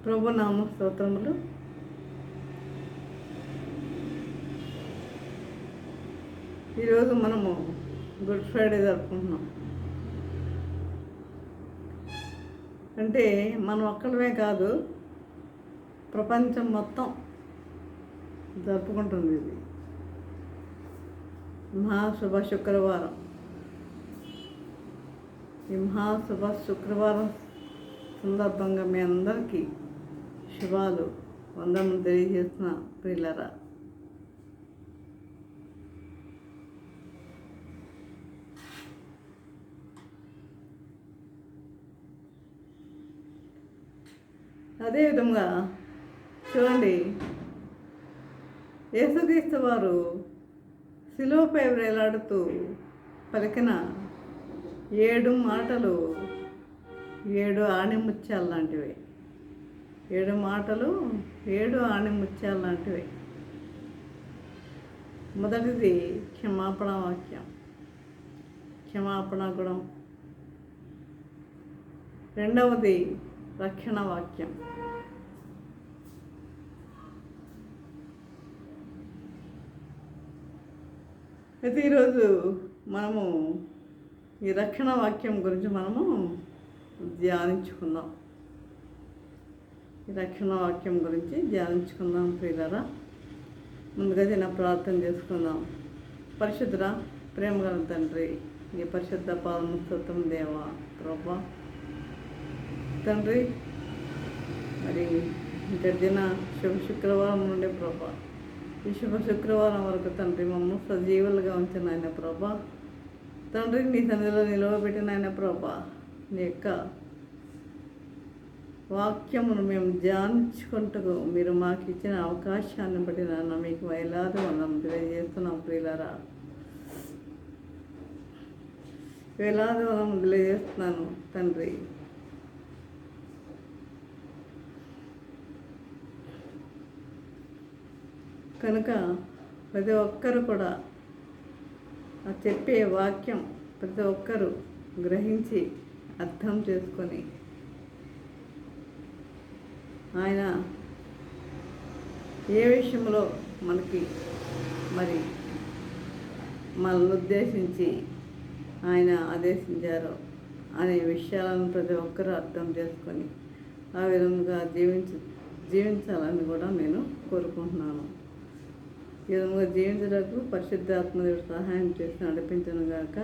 ప్రభు నామ స్తోత్రములు. ఈరోజు మనము గుడ్ ఫ్రైడే జరుపుకుంటున్నాం. అంటే మనం ఒక్కడమే కాదు, ప్రపంచం మొత్తం జరుపుకుంటుంది. ఇది మహాశుభ శుక్రవారం. ఈ మహాశుభ శుక్రవారం సందర్భంగా మీ అందరికీ శుభాలు, వందనములు తెలియజేస్తున్న ప్రియులారా. అదేవిధంగా చూడండి, యేసుక్రీస్తు వారు శిలువపై వేలాడుతూ పలికిన 7 మాటలు 7 ఆణిముత్యాలు లాంటివి. 7 మాటలు 7 ఆణిముత్యాలు లాంటివి. మొదటిది క్షమాపణ వాక్యం, క్షమాపణ గుణం. రెండవది రక్షణ వాక్యం. అయితే ఈరోజు మనము ఈ రక్షణ వాక్యం గురించి మనము ధ్యానించుకుందాం. ఈ రక్షణ వాక్యం గురించి ధ్యానించుకుందాం ప్రియులారా. ముందుగా చిన్న ప్రార్థన చేసుకుందాం. పరిశుద్ధ ప్రేమగల తండ్రి, ఈ పరిశుద్ధ పాదము స్తోత్రం దేవా ప్రభా తండ్రి. మరి గడిచిన శుభ శుక్రవారం నుండి ప్రభా, ఈ శుభ శుక్రవారం వరకు తండ్రి మమ్మల్ని సజీవులుగా ఉంచిన ఆయన ప్రభా తండ్రి, నీ సన్నిధిలో నిలవబెట్టిన ఆయన ప్రభా, నీ యొక్క వాక్యమును మేము ధ్యానించుకుంటూ మీరు మాకు ఇచ్చిన అవకాశాన్ని బట్టి నాన్న మీకు వేలాది వందనం తెలియజేస్తున్నాం ప్రియులారా. వేలాది వందనం తెలియజేస్తున్నాను తండ్రి. కనుక ప్రతి ఒక్కరు కూడా ఆ చెప్పే వాక్యం ప్రతి ఒక్కరూ గ్రహించి అర్థం చేసుకొని ఆయన ఏ విషయంలో మనకి మరి మనల్ని ఉద్దేశించి ఆయన ఆదేశించారో అనే విషయాలను ప్రతి ఒక్కరూ అర్థం చేసుకొని ఆ విధంగా జీవించాలని కూడా నేను కోరుకుంటున్నాను. ఈ విధంగా జీవించడానికి పరిశుద్ధాత్మదేవుడు సహాయం చేసి నడిపించను గాక.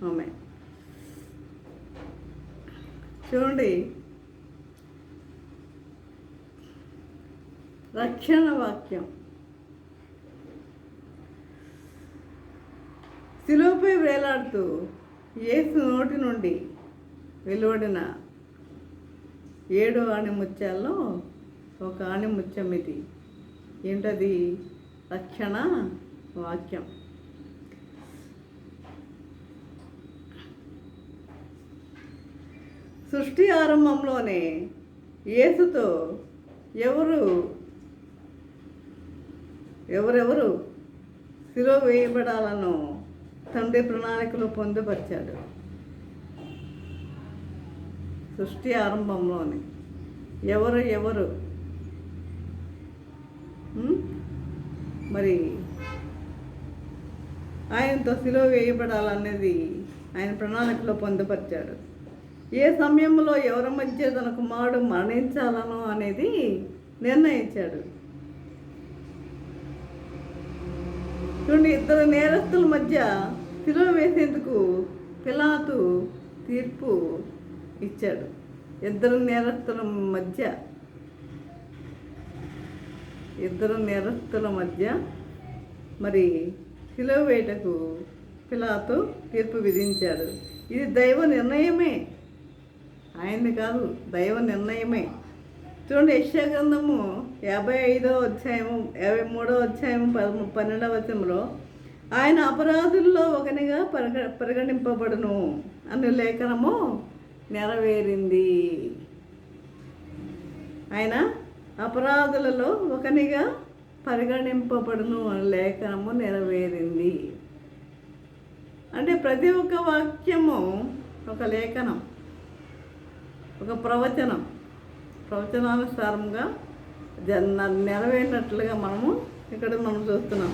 ఆమేన్. చూడండి, రక్షణ వాక్యం. శిలువపై వేలాడుతూ యేసు నోటి నుండి వెలువడిన 7 ఆణిముత్యాల్లో ఒక ఆణిముత్యం ఇది. ఏంటది? రక్షణ వాక్యం. సృష్టి ఆరంభంలోనే యేసుతో ఎవరెవరు శిలువ వేయబడాలను తండ్రి ప్రణాళికలో పొందుపరిచాడు. సృష్టి ఆరంభంలోనే ఎవరు మరి ఆయనతో శిలువ వేయబడాలనేది ఆయన ప్రణాళికలో పొందుపరిచాడు. ఏ సమయంలో ఎవరి మధ్య తన కుమారుడు మరణించాలనో అనేది నిర్ణయించాడు. చూడండి, 2 నేరస్తుల మధ్య శిలువ వేసేందుకు పిలాతు తీర్పు ఇచ్చాడు. 2 నేరస్తుల మధ్య మరి శిలువ వేయటకు పిలాతు తీర్పు విధించాడు. ఇది దైవ నిర్ణయమే, ఆయన్ని కాదు, దైవ నిర్ణయమే. చూడండి, యెషయా గ్రంథము 55వ అధ్యాయము 53వ అధ్యాయము 12వ వచనంలో ఆయన అపరాధుల్లో ఒకనిగా పరిగణింపబడును అనే లేఖనము నెరవేరింది. ఆయన అపరాధులలో ఒకనిగా పరిగణింపబడును అనే లేఖనము నెరవేరింది. అంటే ప్రతి ఒక్క వాక్యము ఒక లేఖనం, ఒక ప్రవచనం. ప్రవచనానుసారంగా నెరవేరినట్లుగా ఇక్కడ మనం చూస్తున్నాం.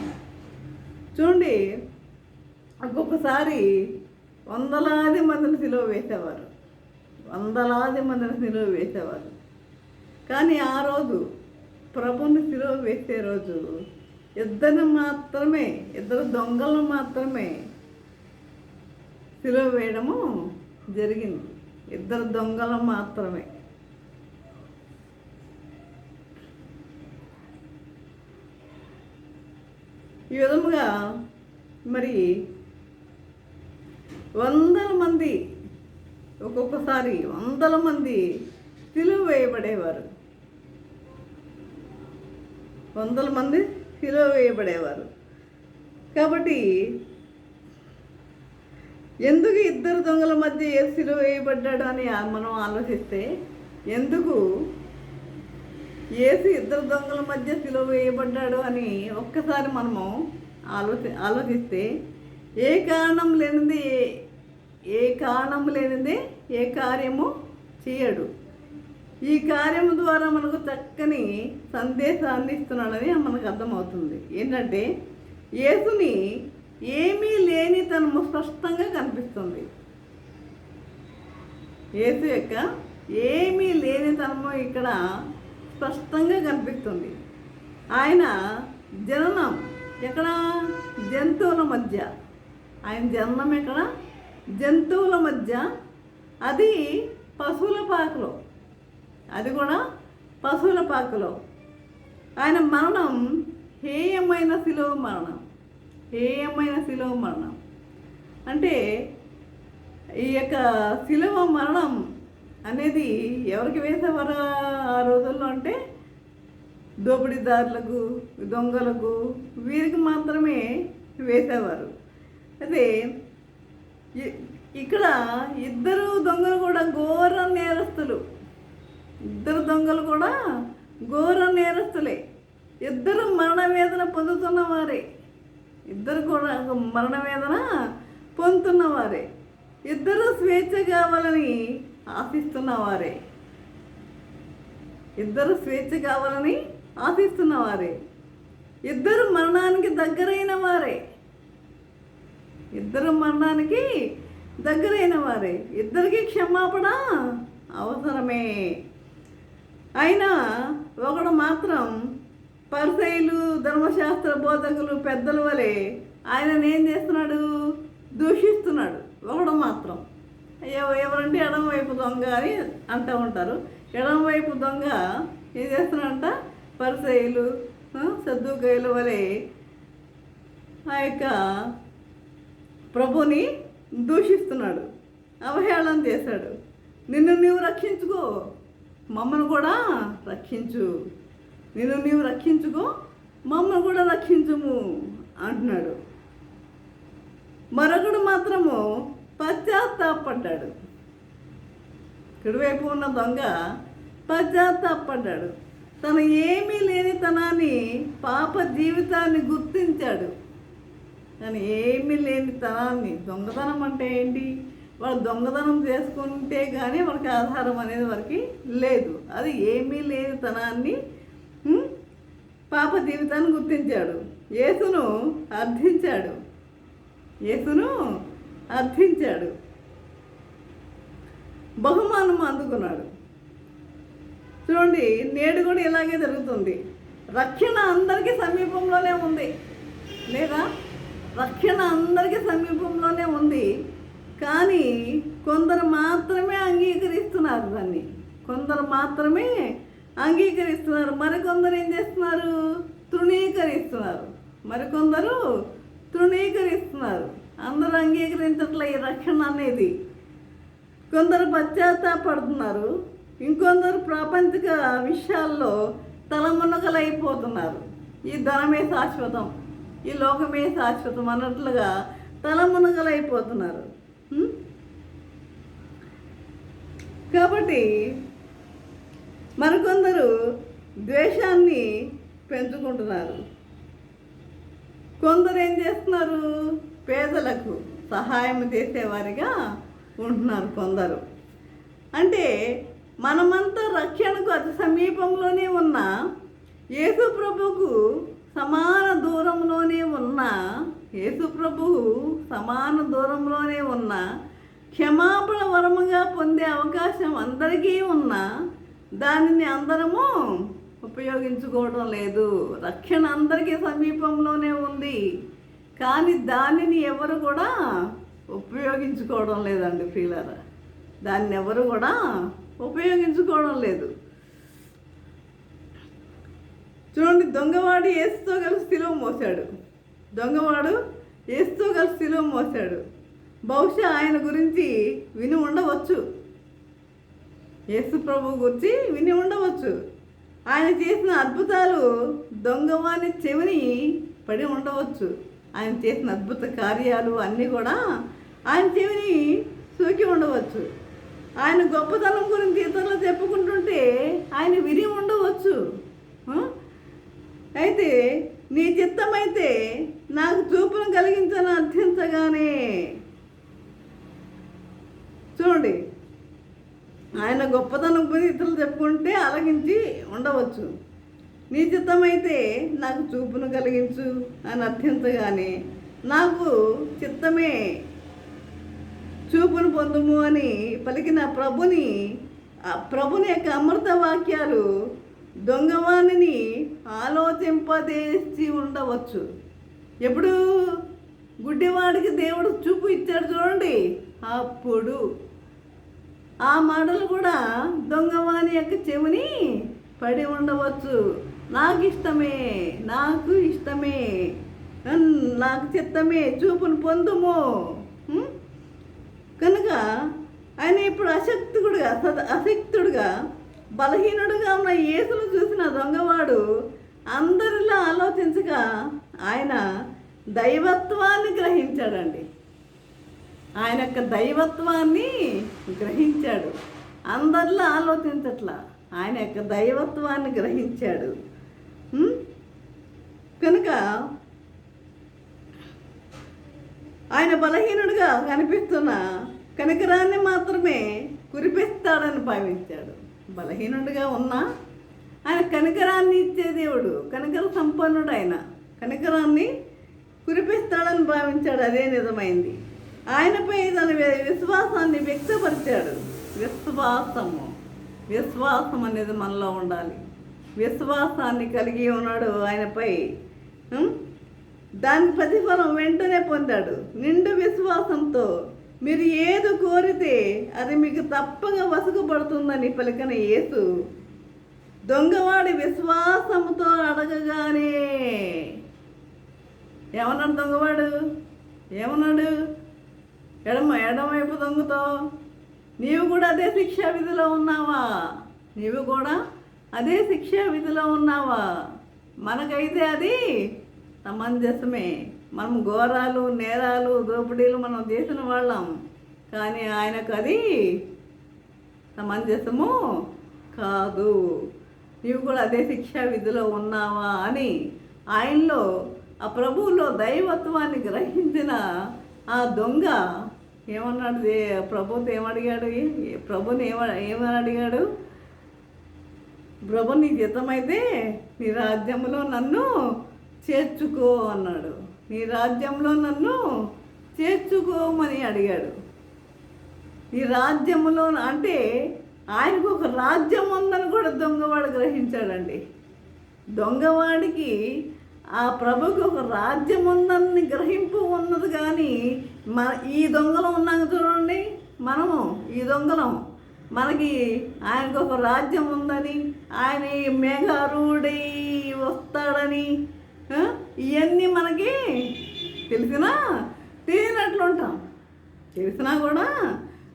చూడండి, ఒక్కొక్కసారి వందలాది మందిని సిలువ వేసేవారు. కానీ ఆ రోజు ప్రభుని సిలువ వేసే రోజు ఇద్దరు దొంగలను మాత్రమే సిలువ వేయడము జరిగింది. ఇద్దరు దొంగలు మాత్రమే. ఈ విధముగా మరి ఒక్కొక్కసారి వందల మంది సిలువ వేయబడేవారు. కాబట్టి ఎందుకు ఇద్దరు దొంగల మధ్య సిలువ వేయబడ్డాడు అని మనం ఆలోచిస్తే, ఎందుకు యేసు ఇద్దరు దొంగల మధ్య సిలువ వేయబడ్డాడు అని ఒక్కసారి మనము ఆలోచిస్తే ఏ కారణం లేనిదే ఏ కార్యము చేయడు. ఈ కార్యము ద్వారా మనకు చక్కని సందేశాన్ని ఇస్తున్నాడని మనకు అర్థమవుతుంది. ఏంటంటే, యేసుని ఏమీ లేనితనము స్పష్టంగా కనిపిస్తుంది. యేసు యొక్క ఏమీ లేనితనము ఇక్కడ స్పష్టంగా కనిపిస్తుంది. ఆయన జననం ఎక్కడ? జంతువుల మధ్య. ఆయన జననం ఎక్కడ? జంతువుల మధ్య. అది పశువుల పాకలో. అది కూడా పశువుల పాకలో. ఆయన మరణం హేయమైన శిలువ మరణం. అంటే ఈ యొక్క శిలువ మరణం అనేది ఎవరికి వేసేవారు ఆ రోజుల్లో అంటే దోపిడీదారులకు, దొంగలకు, వీరికి మాత్రమే వేసేవారు. అదే ఇక్కడ ఇద్దరు దొంగలు కూడా ఘోర నేరస్తులు. ఇద్దరు మరణవేదన పొందుతున్నవారే. ఇద్దరు స్వేచ్ఛ కావాలని ఆశిస్తున్నవారే. ఇద్దరు మరణానికి దగ్గరైన వారే. ఇద్దరికి క్షమాపణ అవసరమే. అయినా ఒకడు మాత్రం పరిసయ్యులు, ధర్మశాస్త్ర బోధకులు, పెద్దల వలె ఆయనను ఏం చేస్తున్నాడు? దూషిస్తున్నాడు. ఒకడు మాత్రం ఎవరంటే ఎడమవైపు దొంగ అని అంటూ ఉంటారు. ఎడమవైపు దొంగ ఏం చేస్తున్నాడంట? పరిసయ్యులు, సద్దూకయ్యుల వలె ఆ యొక్క ప్రభుని దూషిస్తున్నాడు, అవహేళన చేశాడు. నిన్ను నీవు రక్షించుకో, మమ్మల్ని కూడా రక్షించు. మమ్మల్ని కూడా రక్షించుము అంటున్నాడు. మరొకడు మాత్రము పశ్చాత్తాపడ్డాడు. కుడివైపు ఉన్న దొంగ పశ్చాత్తాపడ్డాడు. తన ఏమీ లేని తనాన్ని, పాప జీవితాన్ని గుర్తించాడు. కానీ ఏమీ లేని తనాన్ని, దొంగతనం అంటే ఏంటి? వాడు దొంగతనం చేసుకుంటే కానీ వాడికి ఆధారం అనేది వారికి లేదు. అది ఏమీ లేని తనాన్ని, పాప జీవితాన్ని గుర్తించాడు. యేసును అర్థించాడు. బహుమానం అందుకున్నాడు. చూడండి, నేడు కూడా ఇలాగే జరుగుతుంది. రక్షణ అందరికీ సమీపంలోనే ఉంది, లేదా? రక్షణ అందరికీ సమీపంలోనే ఉంది. కానీ కొందరు మాత్రమే అంగీకరిస్తున్నారు దాన్ని. మరికొందరు ఏం చేస్తున్నారు? తృణీకరిస్తున్నారు. అందరూ అంగీకరించట్లే ఈ రక్షణ అనేది. కొందరు పశ్చాత్తాపడుతున్నారు, ఇంకొందరు ప్రాపంచిక విషయాల్లో తలమునకలైపోతున్నారు. ఈ ధనమే శాశ్వతం, ఈ లోకమే శాశ్వతం అన్నట్లుగా తలమునకలైపోతున్నారు. కాబట్టి మరికొందరు ద్వేషాన్ని పెంచుకుంటున్నారు. కొందరు ఏం చేస్తున్నారు? పేదలకు సహాయం చేసేవారిగా ఉంటున్నారు కొందరు. అంటే మనమంతా రక్షణకు అతి సమీపంలోనే ఉన్న యేసు ప్రభుకు సమాన దూరంలోనే ఉన్న క్షమాపణ వరముగా పొందే అవకాశం అందరికీ ఉన్న దానిని అందరము ఉపయోగించుకోవడం లేదు. రక్షణ అందరికీ సమీపంలోనే ఉంది, కానీ దానిని ఎవరు కూడా ఉపయోగించుకోవడం లేదండి ప్రియులారా. దాన్ని ఎవరు కూడా ఉపయోగించుకోవడం లేదు. చూడండి, దొంగవాడు యేసుతో కలిసి సిలువ మోసాడు. బహుశా ఆయన గురించి విని ఉండవచ్చు, యేసు ప్రభు గురించి విని ఉండవచ్చు. ఆయన చేసిన అద్భుతాలు దొంగవాని చెవిని పడి ఉండవచ్చు. ఆయన చేసిన అద్భుత కార్యాలు అన్నీ కూడా ఆయన చెవిని సోకి ఉండవచ్చు. ఆయన గొప్పతనం గురించి ఇతరులు చెప్పుకుంటుంటే ఆయన విని ఉండవచ్చు. అయితే నీ చిత్తమైతే నాకు చూపును కలిగించని అర్థించగానే, చూడండి, ఆయన గొప్పతనం గురించి ఇతరులు చెప్పుకుంటే ఆలకించి ఉండవచ్చు. నీ చిత్తమైతే నాకు చూపును కలిగించు అని అర్థించగానే, నాకు చిత్తమే, చూపును పొందుము అని పలికిన ప్రభుని యొక్క అమృత వాక్యాలు దొంగవాణిని ఆలోచింపదేసి ఉండవచ్చు. ఎప్పుడు గుడ్డివాడికి దేవుడు చూపు ఇచ్చాడు చూడండి, అప్పుడు ఆ మాటలు కూడా దొంగవాణి యొక్క చెవిని పడి ఉండవచ్చు. నాకు ఇష్టమే, నాకు చిత్తమే, చూపును పొందుము. కనుక ఆయన ఇప్పుడు అశక్తుడుగా బలహీనుడుగా ఉన్న యేసును చూసిన దొంగవాడు అందరిలా ఆలోచించగా ఆయన దైవత్వాన్ని గ్రహించాడండి. ఆయన యొక్క దైవత్వాన్ని గ్రహించాడు. అందరిలా ఆలోచించట్లా, ఆయన యొక్క దైవత్వాన్ని గ్రహించాడు. కనుక ఆయన బలహీనుడిగా కనిపిస్తున్న కనికరాన్ని మాత్రమే కురిపిస్తాడని భావించాడు. బలహీనుడిగా ఉన్నా ఆయన కనికరాన్ని ఇచ్చే దేవుడు, కనికర సంపన్నుడు. ఆయన కనికరాన్ని కురిపిస్తాడని భావించాడు. అదే నిజమైంది. ఆయనపై తన విశ్వాసాన్ని వ్యక్తపరిచాడు. విశ్వాసం అనేది మనలో ఉండాలి. విశ్వాసాన్ని కలిగి ఉన్నాడు ఆయనపై. దాని ప్రతిఫలం వెంటనే పొందాడు. నిండు విశ్వాసంతో మీరు ఏది కోరితే అది మీకు తప్పగా వసుగుపడుతుందని పలికిన యేసు దొంగవాడి విశ్వాసంతో అడగగానే ఏమన్నాడు? దొంగవాడు ఏమన్నాడు? ఎడమవైపు దొంగతో నీవు కూడా అదే శిక్షా విధిలో ఉన్నావా? మనకైతే అది సమంజసమే. మనం ఘోరాలు, నేరాలు, దోపిడీలు మనం చేసిన వాళ్ళం, కానీ ఆయనకు అది సమంజసము కాదు. నీవు కూడా అదే శిక్షా విధిలో ఉన్నావా అని ఆయనలో, ఆ ప్రభువులో దైవత్వాన్ని గ్రహించిన ఆ దొంగ ఏమన్నాడు? ప్రభుతో ఏమడిగాడు? ఏమని అడిగాడు? ప్రభు, నీ చిత్తమైతే నీ రాజ్యంలో నన్ను చేర్చుకో అన్నాడు. నీ రాజ్యంలో నన్ను చేర్చుకోమని అడిగాడు. ఈ రాజ్యములో అంటే ఆయనకు ఒక రాజ్యం ఉందని కూడా దొంగవాడు గ్రహించాడండి. దొంగవాడికి ఆ ప్రభుకి ఒక రాజ్యం ఉందని గ్రహింపు ఉన్నది. కానీ ఈ దొంగలు ఉన్నాక చూడండి, మనము ఈ దొంగలం, మనకి ఆయనకు ఒక రాజ్యం ఉందని, ఆయన మేఘారూఢై వస్తాడని ఇవన్నీ మనకి తెలిసినా తెలియనట్లు ఉంటాం. తెలిసినా కూడా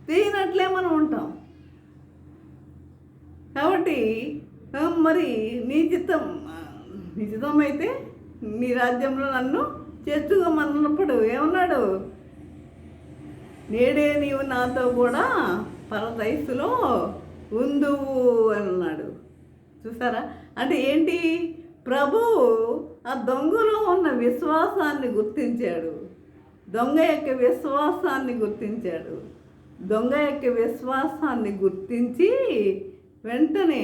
తెలియనట్లే మనం ఉంటాం. కాబట్టి మరి నీ చిత్తం అయితే నీ రాజ్యంలో నన్ను చేర్చుకోమన్నప్పుడు ఏమన్నాడు? నేడే నీవు నాతో కూడా పరదైసులో ఉందువు అన్నాడు. చూసారా? అంటే ఏంటి? ప్రభు ఆ దొంగలో ఉన్న విశ్వాసాన్ని గుర్తించాడు. దొంగ యొక్క విశ్వాసాన్ని గుర్తించి వెంటనే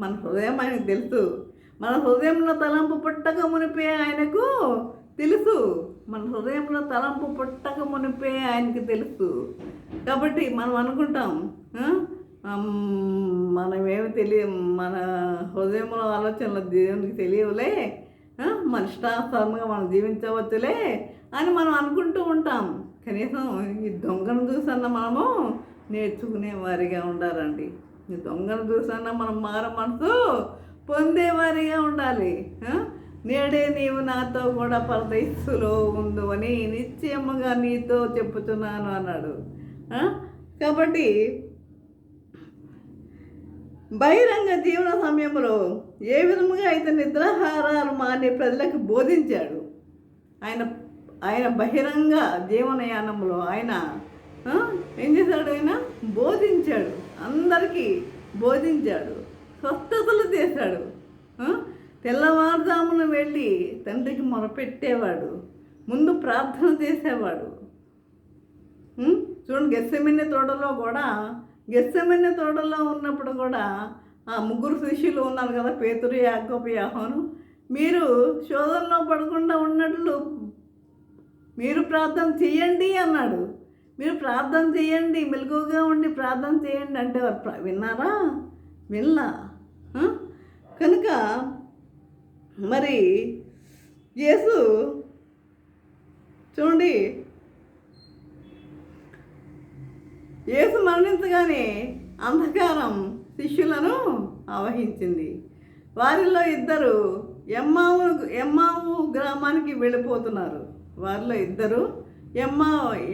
మన హృదయం ఆయనకు తెలుసు. మన హృదయంలో తలంపు పుట్టక మునిపే ఆయనకు తెలుసు. మన హృదయంలో తలంపు పుట్టక మునిపే ఆయనకి తెలుసు. కాబట్టి మనం అనుకుంటాం మనమేమి మన హృదయంలో ఆలోచనలు దేవునికి తెలియవులే, మన ఇష్టానుసారంగా మనం జీవించవచ్చులే అని మనం అనుకుంటూ ఉంటాం. కనీసం ఈ దొంగను చూసన్నా మనము నేర్చుకునే వారిగా ఉండాలండి. ఈ దొంగను చూసన్నా మనం మనసు పొందేవారిగా ఉండాలి. నేడే నీవు నాతో కూడా పరదేశులో ఉండు అని నిశ్చయముగా నీతో చెప్పుతున్నాను అన్నాడు. కాబట్టి బహిరంగ జీవన సమయంలో ఏ విధముగా అయితే నిద్రాహారాలు మానే ప్రజలకు బోధించాడు. ఆయన బహిరంగ జీవనయానంలో ఆయన ఏం చేశాడు? ఆయన బోధించాడు, అందరికీ బోధించాడు, స్వస్థతలు చేశాడు. తెల్లవారుజామున వెళ్ళి తండ్రికి మొరపెట్టేవాడు, ముందు ప్రార్థన చేసేవాడు. చూడండి, గెత్సెమనే తోటలో ఉన్నప్పుడు కూడా ఆ 3 శిష్యులు ఉన్నారు కదా, పేతురు, యాకోబు, యోహాను. మీరు శోధనలో పడకుండా ఉన్నట్లు మీరు ప్రార్థన చేయండి అన్నాడు. మీరు ప్రార్థన చేయండి, మెలకువగా ఉండి ప్రార్థన చేయండి అంటే విన్నారా? వినలా. కనుక మరి యేసు చూడండి, యేసు మరణించగానే అంధకారం శిష్యులను ఆవహించింది. వారిలో 2 ఎమ్మావు గ్రామానికి వెళ్ళిపోతున్నారు. వారిలో 2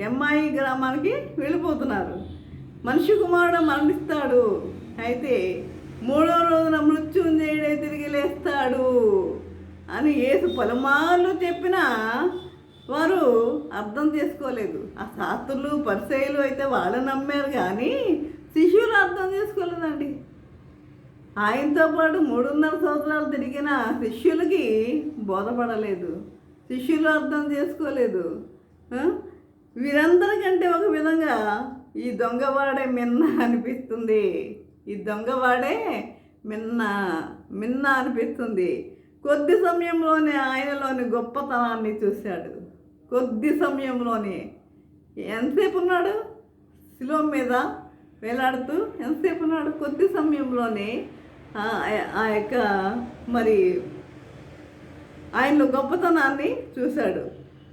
ఎమ్మాయి గ్రామానికి వెళ్ళిపోతున్నారు. మనిషి కుమారుడు మరణిస్తాడు, అయితే 3వ రోజున మృత్యుంజయుడే తిరిగి లేస్తాడు అని యేసు పలుమార్లు చెప్పినా వారు అర్థం చేసుకోలేదు. ఆ శాస్త్రులు, పరిసయ్యులు అయితే వాళ్ళు నమ్మారు, కానీ శిష్యులు అర్థం చేసుకోలేదండి. ఆయనతో పాటు 3.5 సంవత్సరాలు తిరిగిన శిష్యులకి బోధపడలేదు, శిష్యులు అర్థం చేసుకోలేదు. వీరందరికంటే ఒక విధంగా ఈ దొంగవాడే మిన్న అనిపిస్తుంది. ఈ దొంగవాడే మిన్న అనిపిస్తుంది. కొద్ది సమయంలోనే ఆయనలోని గొప్పతనాన్ని చూశాడు. కొద్ది సమయంలోనే ఎంతసేపు ఉన్నాడు? శిలువ మీద వేలాడుతూ ఎంతసేపు ఉన్నాడు? కొద్ది సమయంలోనే ఆ యొక్క మరి ఆయనలో గొప్పతనాన్ని చూశాడు.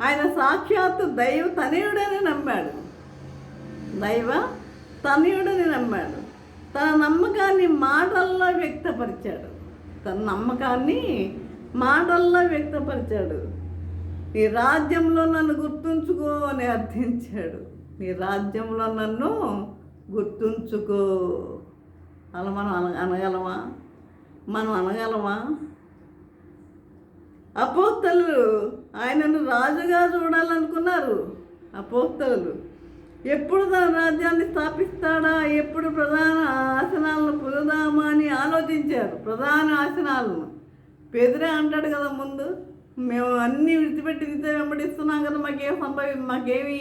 ఆయన సాక్షాత్తు దైవ తనయుడని నమ్మాడు. తన నమ్మకాన్ని మాటల్లో వ్యక్తపరిచాడు. నీ రాజ్యంలో నన్ను గుర్తుంచుకో అని అర్థించాడు. నీ రాజ్యంలో నన్ను గుర్తుంచుకో. అలా మనం అనగలమా? అపోస్తలులు ఆయనను రాజుగా చూడాలనుకున్నారు. అపోస్తలులు ఎప్పుడు తన రాజ్యాన్ని స్థాపిస్తాడా, ఎప్పుడు ప్రధాన ఆసనాలను పొందుదామా అని ఆలోచించారు. ప్రధాన ఆసనాలను పేదరే అంటాడు కదా, ముందు మేము అన్నీ విడిచిపెట్టి ఇంత వెంబడిస్తున్నాం కదా, మాకేమి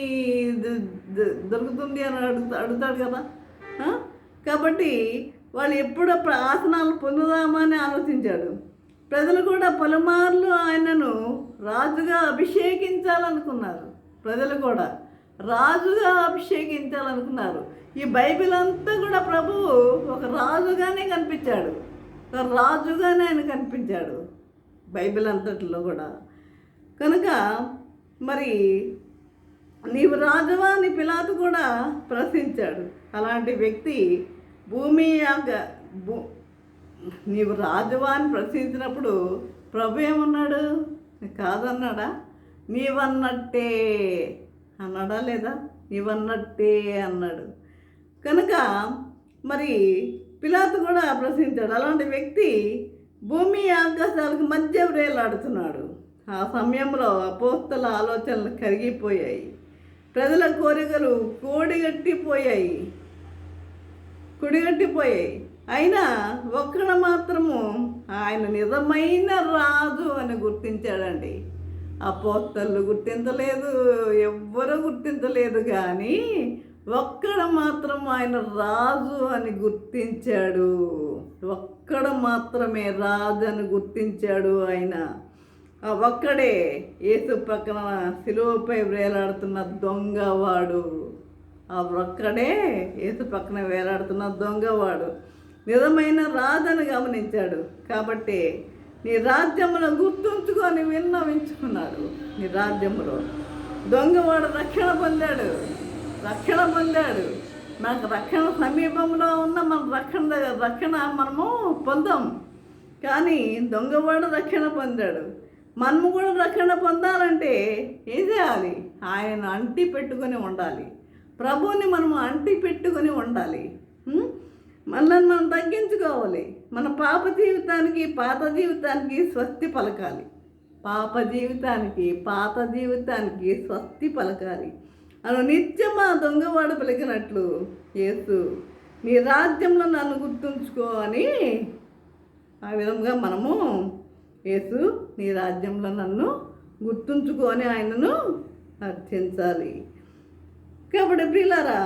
దొరుకుతుంది అని అడుగుతాడు కదా. కాబట్టి వాళ్ళు ఎప్పుడు ఆసనాలను పొందుదామని ఆలోచించాడు. ప్రజలు కూడా పలుమార్లు ఆయనను రాజుగా అభిషేకించాలనుకున్నారు. ఈ బైబిల్ అంతా కూడా ప్రభువు ఒక రాజుగానే ఆయన కనిపించాడు బైబిల్ అంతటిలో కూడా. కనుక మరి నీవు రాజువా అని పిలాతు కూడా ప్రశ్నించాడు. అలాంటి వ్యక్తి నీవు రాజువా అని ప్రశ్నించినప్పుడు ప్రభు ఏమన్నాడు? కాదన్నాడా? నీవన్నట్టే అన్నాడా లేదా? నీవన్నట్టే అన్నాడు. కనుక మరి పిలాతు కూడా ప్రశ్నించాడు. అలాంటి వ్యక్తి భూమి ఆకాశాలకు మధ్య వ్రేలాడుతున్నాడు. ఆ సమయంలో అపోస్తల ఆలోచనలు కరిగిపోయాయి. ప్రజల కోరికలు కొడిగట్టిపోయాయి. అయినా ఒక్కడు మాత్రము ఆయన నిజమైన రాజు అని గుర్తించాడండి. అపోస్తలు గుర్తించలేదు, ఎవ్వరూ గుర్తించలేదు, కానీ ఒక్కడు మాత్రం ఆయన రాజు అని గుర్తించాడు. ఒక్కడు మాత్రమే రాజు అని గుర్తించాడు ఆయన. ఆ ఒక్కడే యేసు పక్కన సిలువపై వేలాడుతున్న దొంగవాడు. ఆ ఒక్కడే యేసు పక్కన వేలాడుతున్న దొంగవాడు నిజమైన రాజుని గమనించాడు. కాబట్టి నీ రాజ్యమును గుర్తుంచుకొని విన్నవించుకున్నాడు. నీ రాజ్యములో దొంగవాడు రక్షణ పొందాడు. మనకు రక్షణ సమీపంలో ఉన్న మన రక్షణ మనము పొందాం. కానీ దొంగవాడు రక్షణ పొందాడు. మనము కూడా రక్షణ పొందాలంటే ఏం చేయాలి? ఆయన అంటి పెట్టుకొని ఉండాలి. ప్రభువుని మనము అంటి పెట్టుకొని ఉండాలి. మనల్ని మనం తగ్గించుకోవాలి. మన పాత జీవితానికి స్వస్తి పలకాలి. పాత జీవితానికి స్వస్తి పలకాలి. అను నిత్యం ఆ దొంగవాడు పలికినట్లు యేసు నీ రాజ్యంలో నన్ను గుర్తుంచుకో అని ఆ విధంగా మనము యేసు నీ రాజ్యంలో నన్ను గుర్తుంచుకో అని ఆయనను అర్చించాలి. కాబట్టి ప్రియులారా,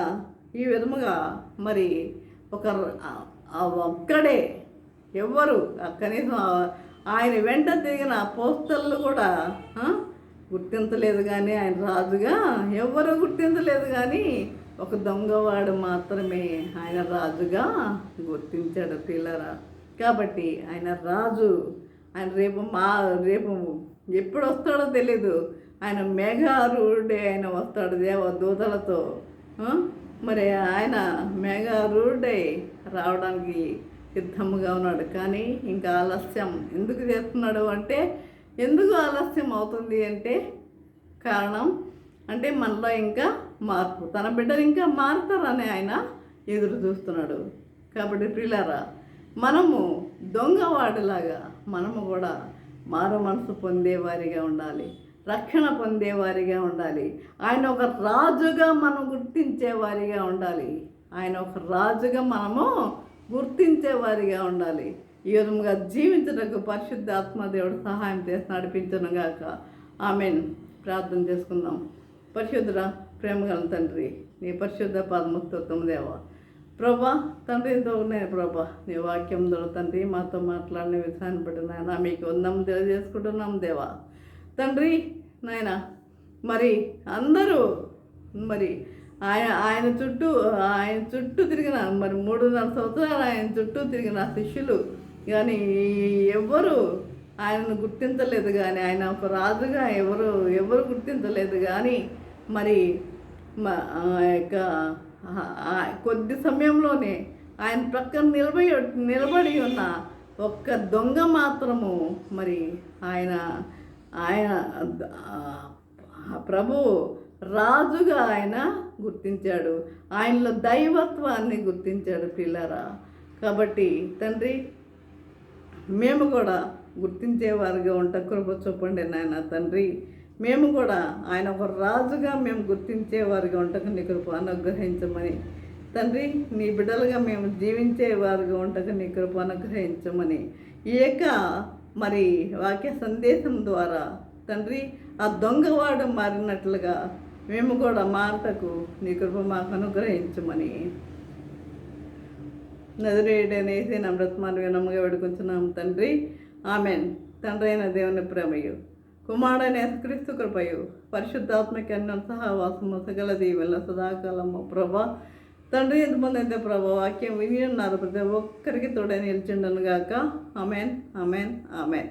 ఈ విధముగా మరి ఒక్కడే ఎవ్వరు కనీసం ఆయన వెంట తిరిగిన అపోస్తలు కూడా గుర్తించలేదు. కానీ ఆయన రాజుగా ఎవ్వరూ గుర్తించలేదు. కానీ ఒక దొంగవాడు మాత్రమే ఆయన రాజుగా గుర్తించాడు పిల్లరా. కాబట్టి ఆయన రాజు. ఆయన రేపు ఎప్పుడు వస్తాడో తెలీదు. ఆయన మేఘారూఢుడే ఆయన వస్తాడు దేవదూతలతో. మరి ఆయన మేఘారూఢుడై రావడానికి సిద్ధముగా ఉన్నాడు. కానీ ఇంకా ఆలస్యం ఎందుకు చేస్తున్నాడు అంటే, ఎందుకు ఆలస్యం అవుతుంది అంటే కారణం అంటే మనలో ఇంకా మార్పు, తన బిడ్డలు ఇంకా మారుతారని ఆయన ఎదురు చూస్తున్నాడు. కాబట్టి ప్రియులారా, మనము దొంగవాడిలాగా మనము కూడా మారు మనసు పొందేవారిగా ఉండాలి. రక్షణ పొందేవారిగా ఉండాలి. ఆయన ఒక రాజుగా మనం గుర్తించేవారిగా ఉండాలి. ఆయన ఒక రాజుగా మనము గుర్తించేవారిగా ఉండాలి. ఈ విధంగా జీవించడానికి పరిశుద్ధ ఆత్మదేవుడు సహాయం చేసి నడిపించను గాక. ఆమెన్. ప్రార్థన చేసుకుందాం. పరిశుద్ధుడ, ప్రేమగల తండ్రి, నీ పరిశుద్ధ పాదముస్తోత్రం దేవా. ప్రభా తండ్రి, ఎంతో ఉన్నాయి ప్రభా నీ వాక్యం ద్వారా తండ్రి మాతో మాట్లాడిన విధానం బట్టి నాయన మీకు వందనం తెలియజేసుకుంటున్నాం దేవా. తండ్రి నాయన, మరి అందరూ మరి ఆయన చుట్టూ తిరిగిన మరి 3.5 సంవత్సరాలు ఆయన చుట్టూ తిరిగిన శిష్యులు కానీ ఎవ్వరూ ఆయనను గుర్తించలేదు. కానీ ఆయన ఒక రాజుగా ఎవరు గుర్తించలేదు. కానీ మరి కొద్ది సమయంలోనే ఆయన ప్రక్కన నిలబడి ఉన్న ఒక్క దొంగ మాత్రము మరి ఆయన ప్రభు రాజుగా ఆయన గుర్తించాడు. ఆయనలో దైవత్వాన్ని గుర్తించాడు పిల్లరా. కాబట్టి తండ్రి, మేము కూడా గుర్తించేవారుగా ఉంటా కృప చూపండి నాయన తండ్రి. మేము కూడా ఆయన ఒక రాజుగా మేము గుర్తించేవారుగా ఉండకు నీ కృప అనుగ్రహించమని తండ్రి, నీ బిడ్డలుగా మేము జీవించేవారుగా ఉండకు నీ కృప అనుగ్రహించమని ఈ యొక్క మరి వాక్య సందేశం ద్వారా తండ్రి ఆ దొంగవాడు మారినట్లుగా మేము కూడా మారటకు నీ కృప మాకు అనుగ్రహించమని నజరేయుడనేసి నమ్రత్మాన్ని వినముగా వేడుకుంటున్నాం తండ్రి. ఆమెన్. తండ్రి అయిన దేవుని ప్రేమయు, కుమారుడైన యేసుక్రీస్తు కృపయు, పరిశుద్ధాత్మకి అన్నం సహవాసము సకల దీవెనల సదాకాలము ప్రభా తండ్రి ఎంతమంది అయితే ప్రభా వాక్యం విని ఉన్నారు ప్రతి ఒక్కరికి తోడని నిలిచిండను గాక. Amen, amen, amen.